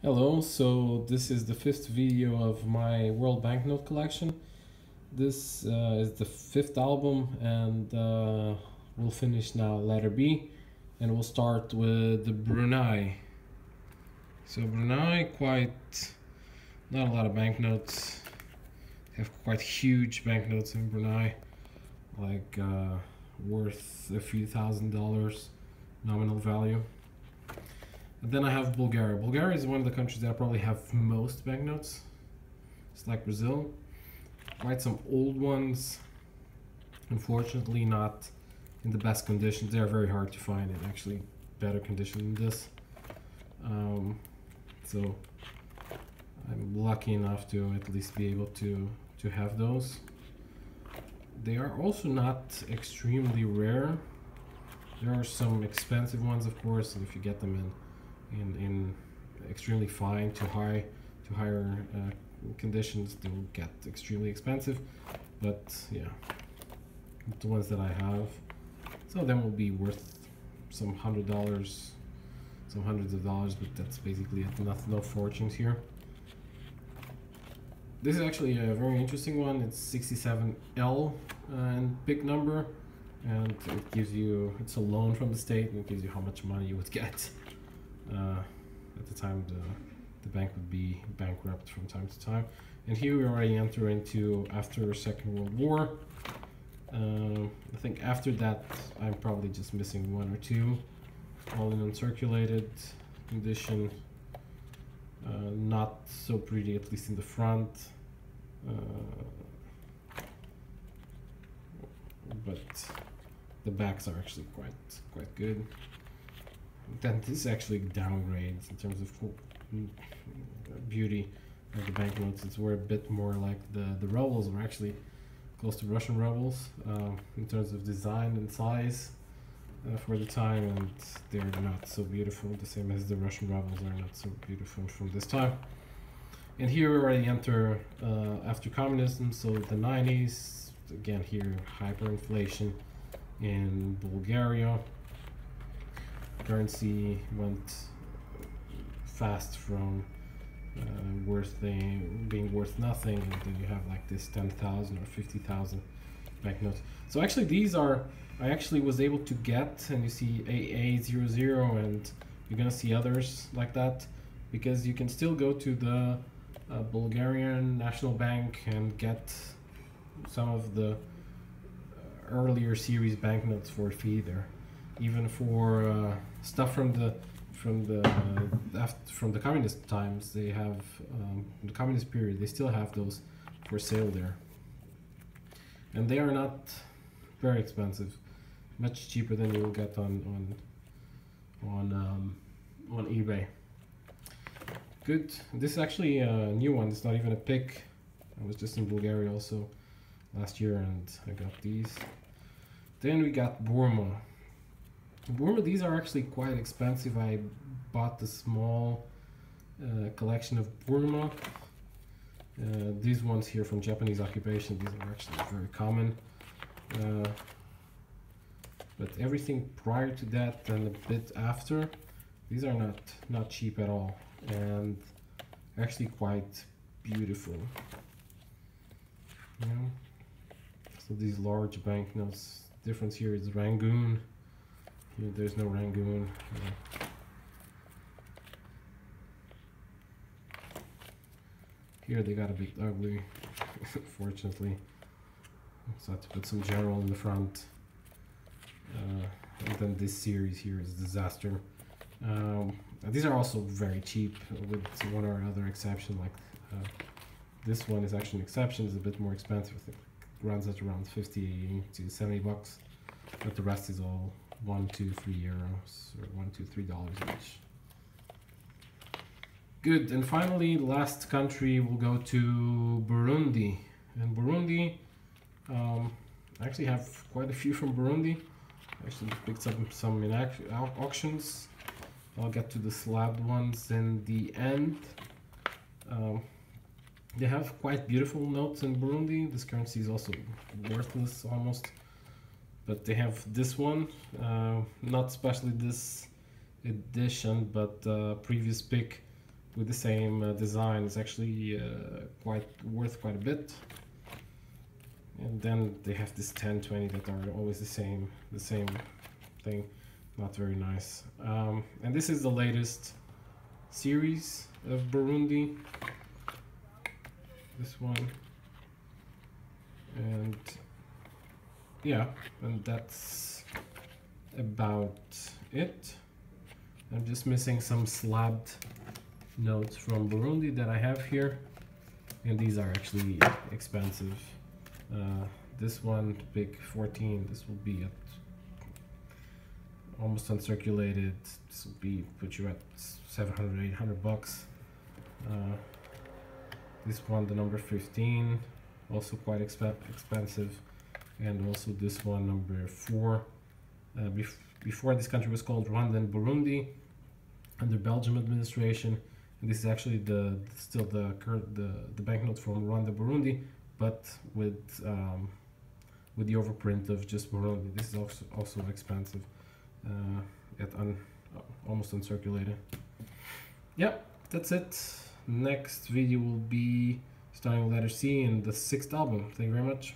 Hello, so this is the fifth video of my World Banknote collection. This is the fifth album, and we'll finish now letter B, and we'll start with the Brunei. So Brunei, not a lot of banknotes. Have quite huge banknotes in Brunei, like worth a few $1,000s nominal value. And then I have Bulgaria. Bulgaria is one of the countries that probably have most banknotes. It's like Brazil. Quite some old ones. Unfortunately, not in the best conditions. They are very hard to find in actually better condition than this. So I'm lucky enough to at least be able to have those. They are also not extremely rare. There are some expensive ones, of course, and if you get them in extremely fine to higher conditions, they will get extremely expensive. But yeah, the ones that I have, some of them will be worth some $100, some hundreds of dollars, but that's basically it. No fortunes here. This is actually a very interesting one. It's 67L and big number, and it gives you, it's a loan from the state, and it gives you how much money you would get. At the time the bank would be bankrupt from time to time. And here we already enter into after Second World War. I think after that I'm probably just missing one or two, all in uncirculated condition. Not so pretty, at least in the front, but the backs are actually quite good. Then this actually downgrades in terms of beauty of the banknotes. It's were a bit more like the rubles were actually close to Russian rubles in terms of design and size for the time, and they're not so beautiful, the same as the Russian rubles are not so beautiful from this time. And here we already enter after communism, so the 90s. Again, here hyperinflation in Bulgaria. Currency went fast from being worth nothing, and then you have like this 10,000 or 50,000 banknotes. So actually these are, I actually was able to get, and you see AA00, and you're gonna see others like that, because you can still go to the Bulgarian National Bank and get some of the earlier series banknotes for a fee there. Even for stuff from the communist times, they have the communist period. They still have those for sale there, and they are not very expensive, much cheaper than you will get on eBay. Good. This is actually a new one. It's not even a pick. I was just in Bulgaria also last year, and I got these. Then we got Burma. Burma, these are actually quite expensive. I bought the small collection of Burma. These ones here from Japanese occupation, these are actually very common. But everything prior to that and a bit after, these are not cheap at all, and actually quite beautiful. You know? So these large banknotes, difference here is Rangoon. Here, there's no Rangoon. Here they got a bit ugly, fortunately. So I had to put some general in the front. And then this series here is disaster. These are also very cheap, with one or other exception. Like this one is actually an exception. It's a bit more expensive. I think it runs at around 50 to 70 bucks, but the rest is all €1, €2, €3, or $1, $2, $3 each. Good. And finally, last country, we'll go to Burundi. And Burundi, I actually have quite a few from Burundi. I actually picked up some in auctions. I'll get to the slabbed ones in the end. They have quite beautiful notes in Burundi. This currency is also worthless almost. But they have this one, not especially this edition, but previous pick with the same design is actually worth quite a bit. And then they have this 10, 20 that are always the same thing. Not very nice. And this is the latest series of Burundi. This one. And yeah, and that's about it. I'm just missing some slabbed notes from Burundi that I have here, and these are actually expensive. This one, big 14, this will be at almost uncirculated. This will be put you at 700, 800 bucks. This one, the number 15, also quite expensive, and also this one, number 4. Before this country was called Rwanda and Burundi under Belgium administration, and this is actually still the banknote from Rwanda, Burundi, but with the overprint of just Burundi. This is also expensive, almost uncirculated. Yep, that's it. Next video will be starting with letter C in the 6th album. Thank you very much.